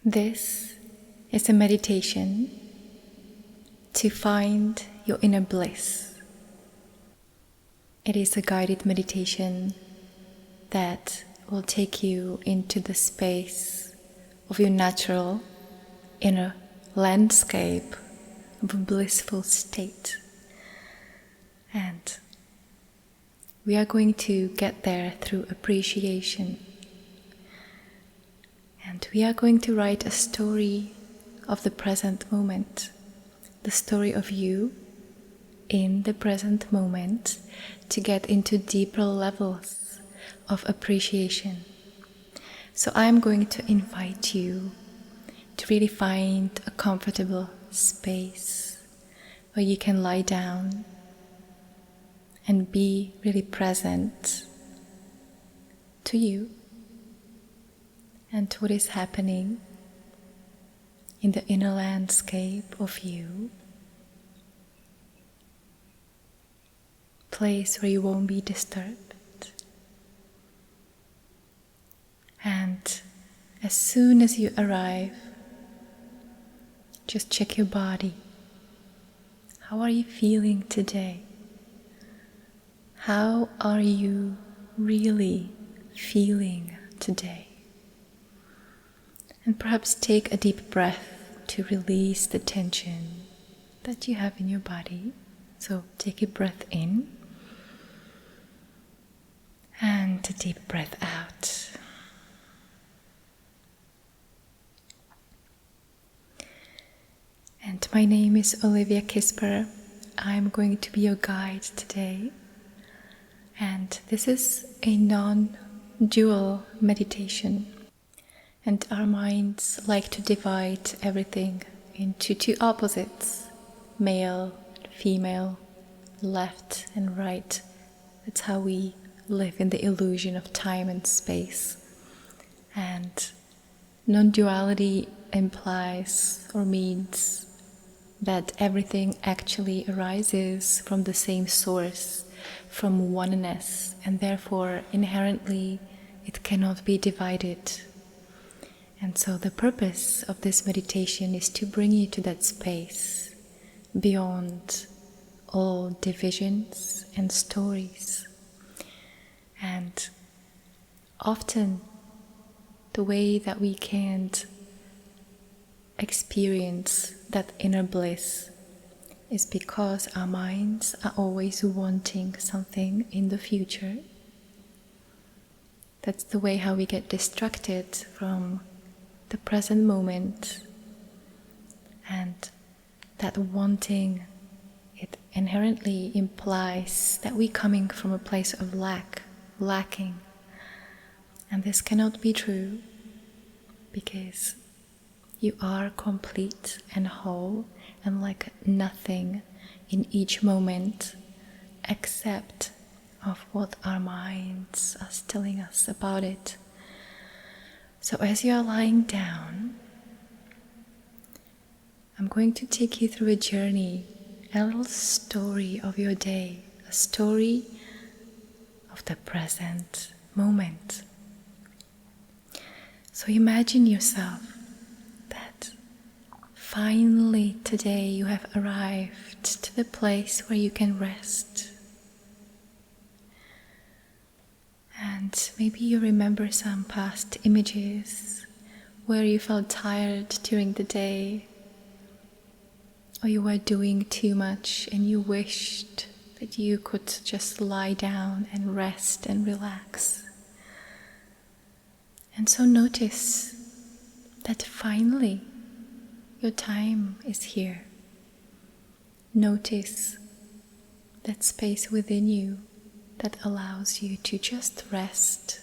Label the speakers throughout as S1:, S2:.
S1: This is a meditation to find your inner bliss. It is a guided meditation that will take you into the space of your natural inner landscape of a blissful state. And we are going to get there through appreciation. And we are going to write a story of the present moment, the story of you in the present moment, to get into deeper levels of appreciation. So I'm going to invite you to really find a comfortable space where you can lie down and be really present to you and to what is happening in the inner landscape of you. Place where you won't be disturbed. And as soon as you arrive, just check your body. How are you feeling today? How are you really feeling today? And perhaps take a deep breath to release the tension that you have in your body. So take a breath in and a deep breath out. And my name is Olivia Kissper. I'm going to be your guide today. And this is a non-dual meditation. And our minds like to divide everything into two opposites, male, female, left and right. That's how we live in the illusion of time and space. And non-duality implies or means that everything actually arises from the same source, from oneness, and therefore inherently it cannot be divided. And so the purpose of this meditation is to bring you to that space beyond all divisions and stories. And often the way that we can't experience that inner bliss is because our minds are always wanting something in the future. That's the way how we get distracted from the present moment, and that wanting, it inherently implies that we're coming from a place of lacking, and this cannot be true because you are complete and whole and like nothing in each moment except of what our minds are telling us about it. So as you are lying down, I'm going to take you through a journey, a little story of your day, a story of the present moment. So imagine yourself that finally today you have arrived to the place where you can rest. And maybe you remember some past images where you felt tired during the day, or you were doing too much and you wished that you could just lie down and rest and relax. And so notice that finally your time is here. Notice that space within you that allows you to just rest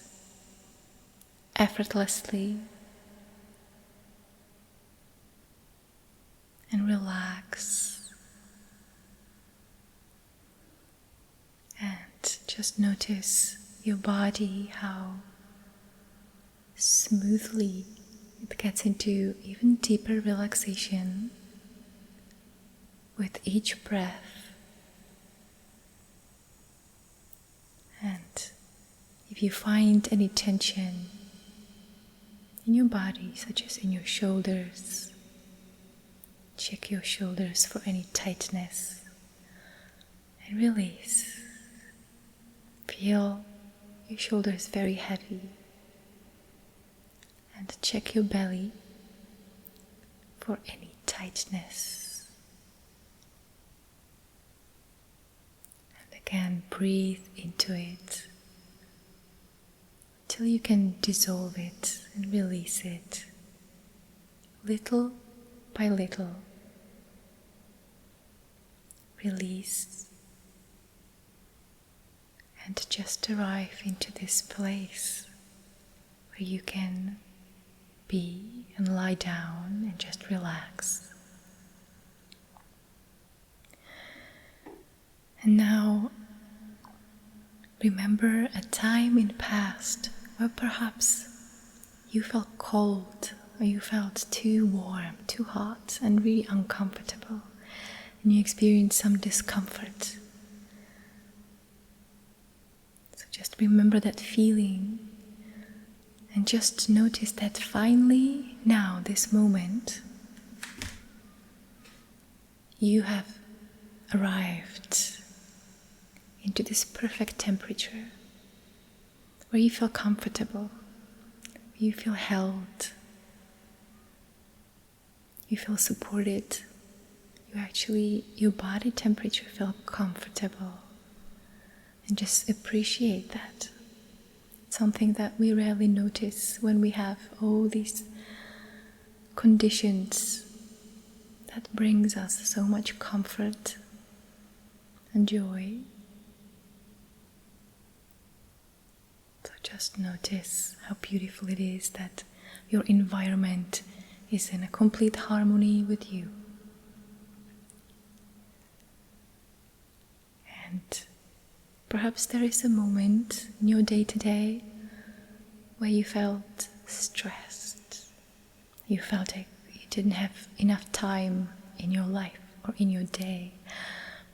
S1: effortlessly and relax, and just notice your body, how smoothly it gets into even deeper relaxation with each breath. And if you find any tension in your body, such as in your shoulders. Check your shoulders for any tightness and release. Feel your shoulders very heavy and check your belly for any tightness. And again, breathe into it till you can dissolve it and release it little by little. Release and just arrive into this place where you can be and lie down and just relax. And now remember a time in the past where perhaps you felt cold or you felt too warm, too hot and really uncomfortable, and you experienced some discomfort. So just remember that feeling and just notice that finally, now, this moment, you have arrived into this perfect temperature where you feel comfortable, you feel held, you feel supported. Your body temperature feels comfortable, and just appreciate that. It's something that we rarely notice when we have all these conditions that brings us so much comfort and joy. So just notice how beautiful it is that your environment is in a complete harmony with you. And perhaps there is a moment in your day-to-day where you felt stressed. You felt like you didn't have enough time in your life or in your day.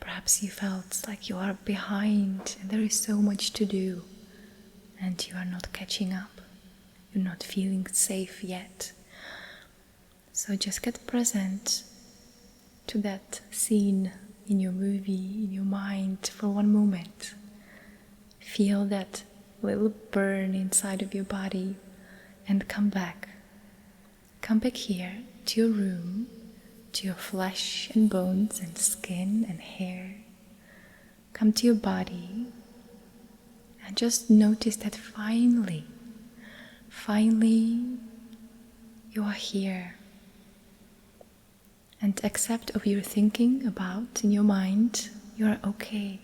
S1: Perhaps you felt like you are behind and there is so much to do and you are not catching up. You're not feeling safe yet. So just get present to that scene in your movie, in your mind for one moment. Feel that little burn inside of your body and come back. Come back here to your room, to your flesh and bones and skin and hair. Come to your body and just notice that finally you are here. And accept of your thinking about in your mind, you are okay.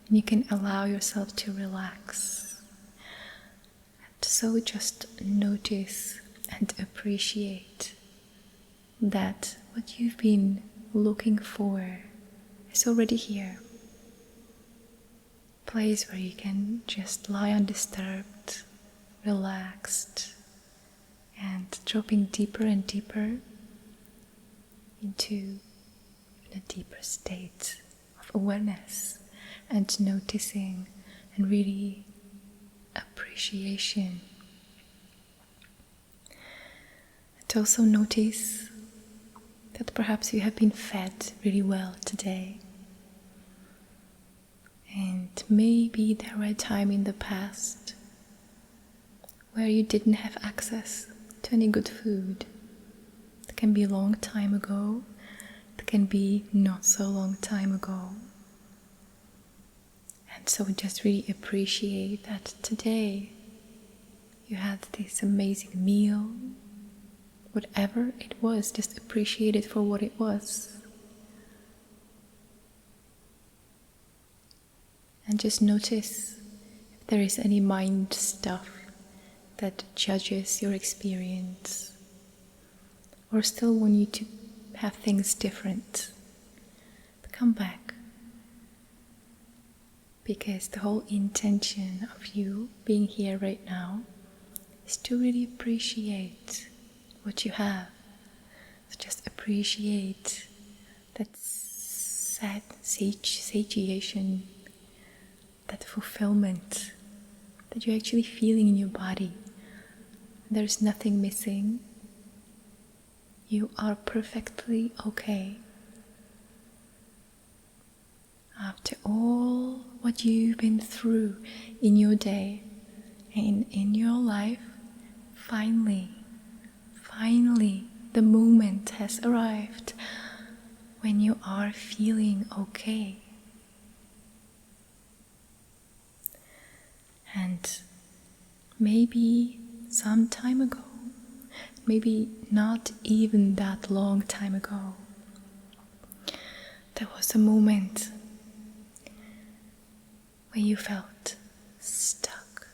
S1: And you can allow yourself to relax. And so just notice and appreciate that what you've been looking for is already here. A place where you can just lie undisturbed, relaxed, and dropping deeper and deeper into a deeper state of awareness and noticing and really appreciation. And also notice that perhaps you have been fed really well today. And maybe there were a time in the past where you didn't have access to any good food. It can be a long time ago, it can be not so long time ago. And so just really appreciate that today you had this amazing meal. Whatever it was, just appreciate it for what it was. And just notice if there is any mind stuff that judges your experience or still want you to have things different. But come back. Because the whole intention of you being here right now is to really appreciate what you have. So just appreciate that satiation, that fulfillment that you're actually feeling in your body. There's nothing missing. You are perfectly okay. After all what you've been through in your day and in your life, finally, the moment has arrived when you are feeling okay. And maybe some time ago, maybe not even that long time ago, there was a moment when you felt stuck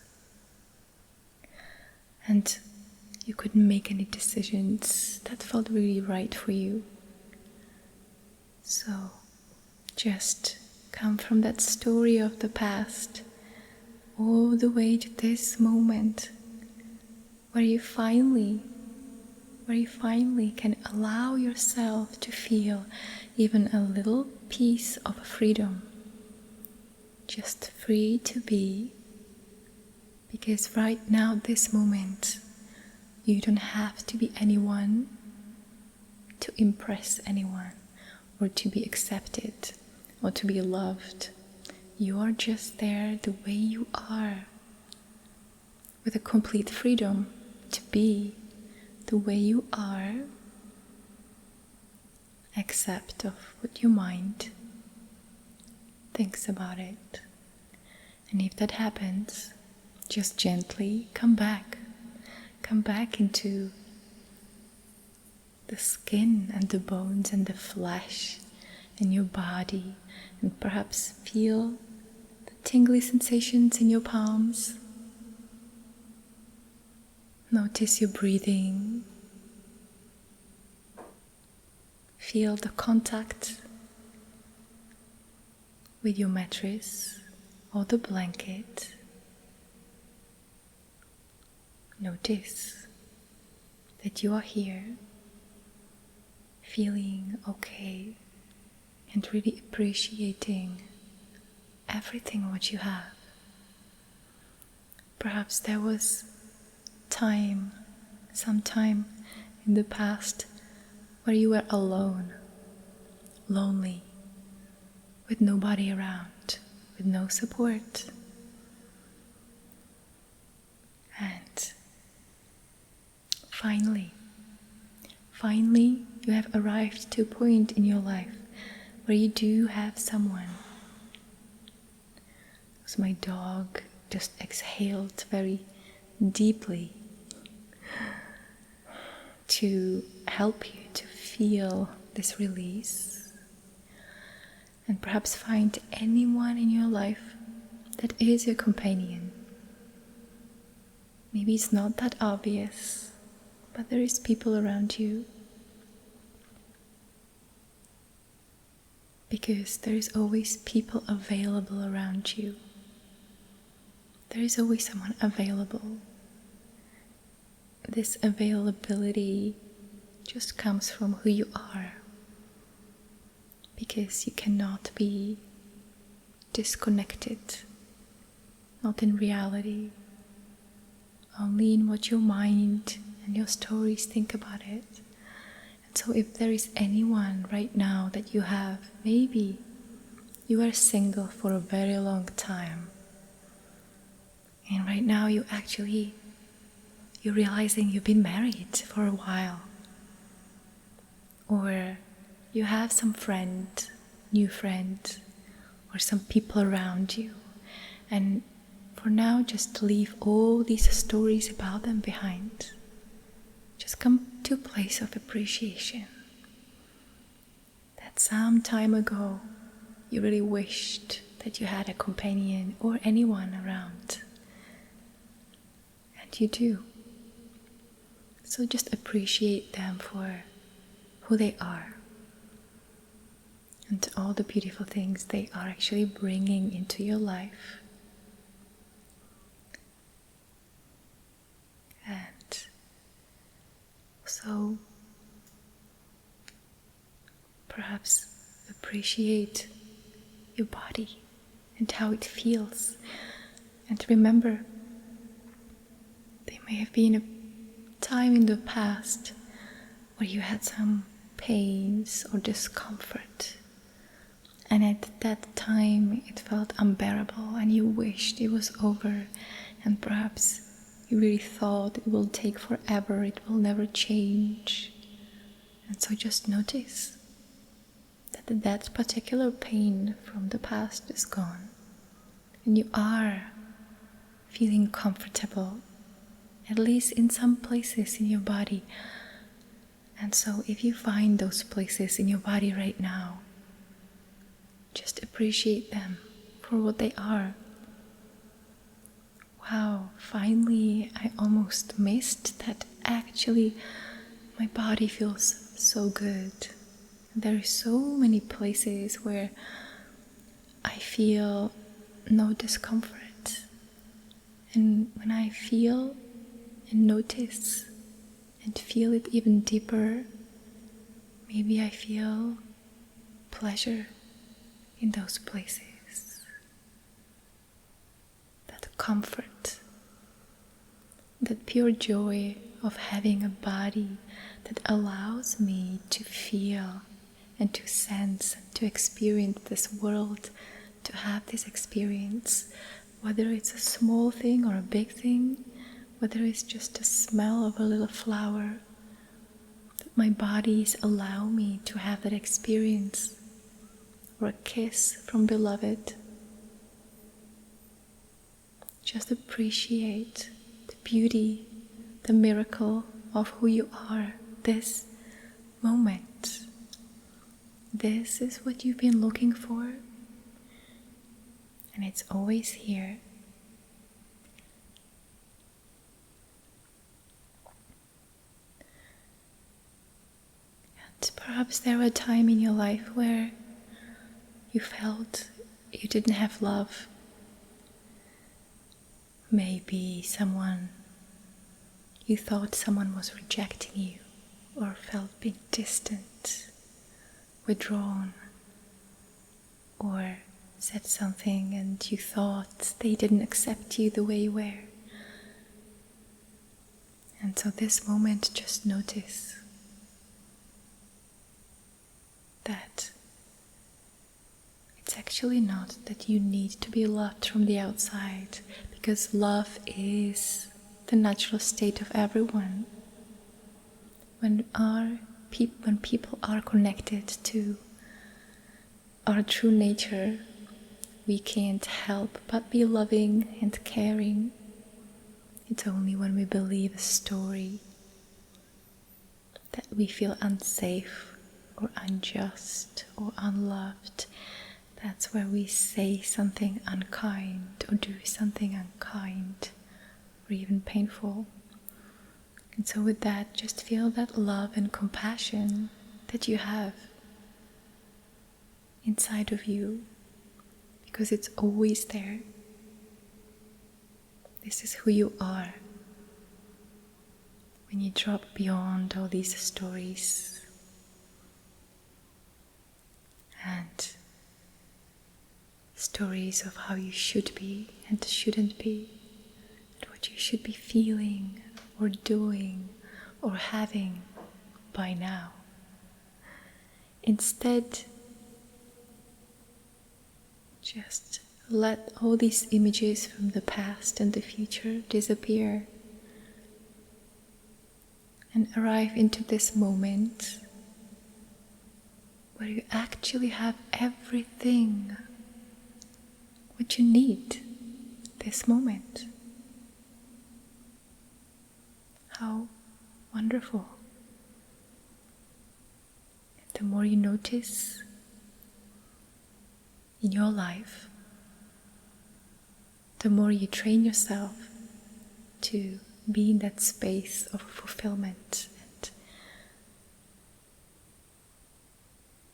S1: and you couldn't make any decisions that felt really right for you. So just come from that story of the past all the way to this moment where you finally can allow yourself to feel even a little piece of freedom. Just free to be, because right now, this moment, you don't have to be anyone, to impress anyone, or to be accepted, or to be loved. You are just there the way you are, with a complete freedom to be the way you are, except of what your mind thinks about it. And if that happens, just gently come back into the skin and the bones and the flesh in your body, and perhaps feel the tingly sensations in your palms. Notice your breathing. Feel the contact with your mattress or the blanket. Notice that you are here, feeling okay and really appreciating everything what you have. Perhaps there was some time in the past where you were alone, lonely, with nobody around, with no support. And finally you have arrived to a point in your life where you do have someone. So my dog just exhaled very deeply to help you to feel this release, and perhaps find anyone in your life that is your companion. Maybe it's not that obvious, but there is people around you, because there is always people available around you. There is always someone available. This availability just comes from who you are, because you cannot be disconnected, not in reality, only in what your mind and your stories think about it. And so if there is anyone right now that you have, maybe you are single for a very long time, and right now you're realizing you've been married for a while, or you have some friend, new friend, or some people around you, and for now just leave all these stories about them behind. Just come to a place of appreciation that some time ago you really wished that you had a companion or anyone around, and you do. So just appreciate them for who they are and all the beautiful things they are actually bringing into your life. And so perhaps appreciate your body and how it feels, and remember, they may have been time in the past where you had some pains or discomfort, and at that time it felt unbearable and you wished it was over, and perhaps you really thought it will take forever, it will never change. And so just notice that that particular pain from the past is gone, and you are feeling comfortable, at least in some places in your body. And so if you find those places in your body right now, just appreciate them for what they are. Wow, finally I almost missed that. Actually, my body feels so good. There are so many places where I feel no discomfort. And when I feel and notice and feel it even deeper, maybe I feel pleasure in those places. That comfort, that pure joy of having a body that allows me to feel and to sense and to experience this world, to have this experience, whether it's a small thing or a big thing, whether it's just the smell of a little flower, that my bodies allow me to have that experience, or a kiss from beloved. Just appreciate the beauty, the miracle of who you are this moment. This is what you've been looking for, and it's always here. And perhaps there were a time in your life where you felt you didn't have love. Maybe you thought someone was rejecting you, or felt being distant, withdrawn, or said something and you thought they didn't accept you the way you were. And so this moment, just notice that it's actually not that you need to be loved from the outside, because love is the natural state of everyone. When people are connected to our true nature, we can't help but be loving and caring. It's only when we believe a story that we feel unsafe or unjust or unloved. That's where we say something unkind or do something unkind or even painful. And so with that, just feel that love and compassion that you have inside of you, because it's always there. This is who you are. When you drop beyond all these stories and stories of how you should be and shouldn't be, and what you should be feeling or doing or having by now. Instead, just let all these images from the past and the future disappear and arrive into this moment where you actually have everything what you need this moment. How wonderful. And the more you notice in your life, the more you train yourself to be in that space of fulfillment and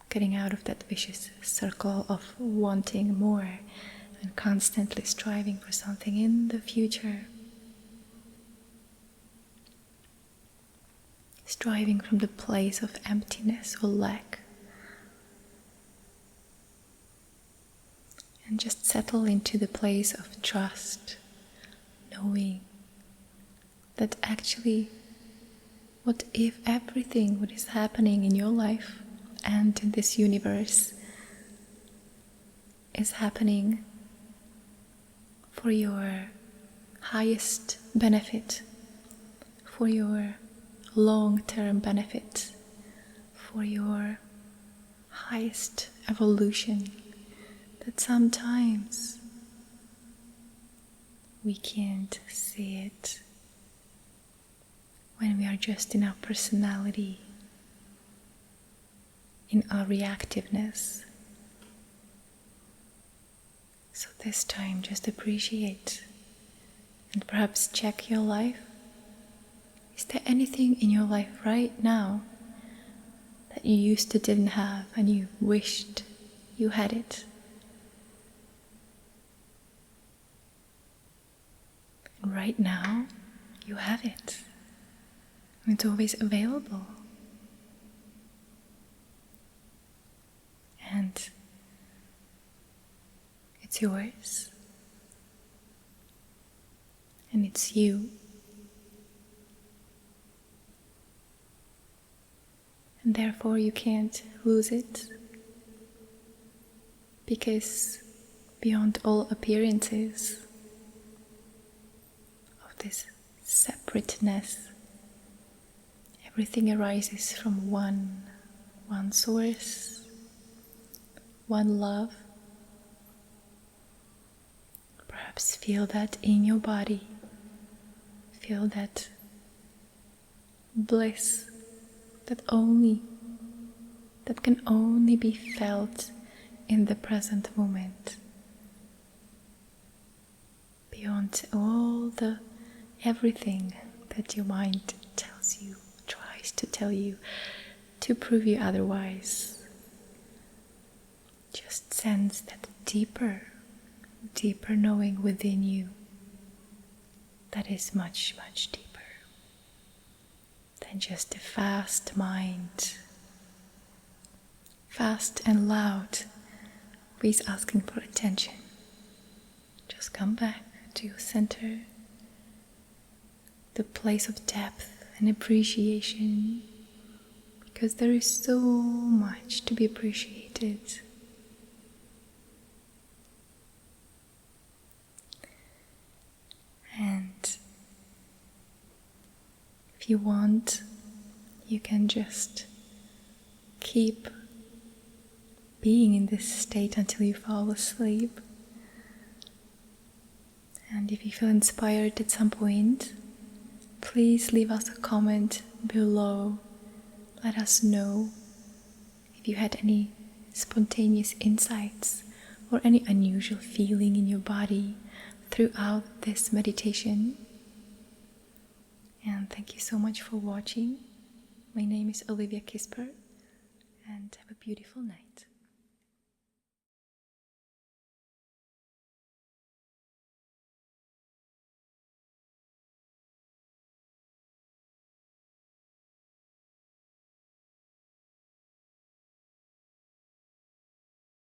S1: getting out of that vicious circle of wanting more and constantly striving for something in the future. Striving from the place of emptiness or lack. And just settle into the place of trust, knowing that actually What if everything what is happening in your life and in this universe is happening for your highest benefit, for your long-term benefit, for your highest evolution, that sometimes we can't see it when we are just in our personality, in our reactiveness. So this time, just appreciate and perhaps check your life. Is there anything in your life right now that you used to didn't have and you wished you had it? And right now, you have it. It's always available. And it's yours. And it's you. And therefore you can't lose it. Because beyond all appearances of this separateness, everything arises from one source, one love. Perhaps feel that in your body. Feel that bliss that can only be felt in the present moment. Beyond all everything that your mind tells you, tries to tell you, to prove you otherwise. Just sense that deeper knowing within you that is much, much deeper than just a fast mind, fast and loud, always asking for attention. Just come back to your center, the place of depth and appreciation, because there is so much to be appreciated. And if you want, you can just keep being in this state until you fall asleep. And if you feel inspired at some point, please leave us a comment below. Let us know if you had any spontaneous insights or any unusual feeling in your body throughout this meditation. And thank you so much for watching. My name is Olivia Kissper, and have a beautiful night.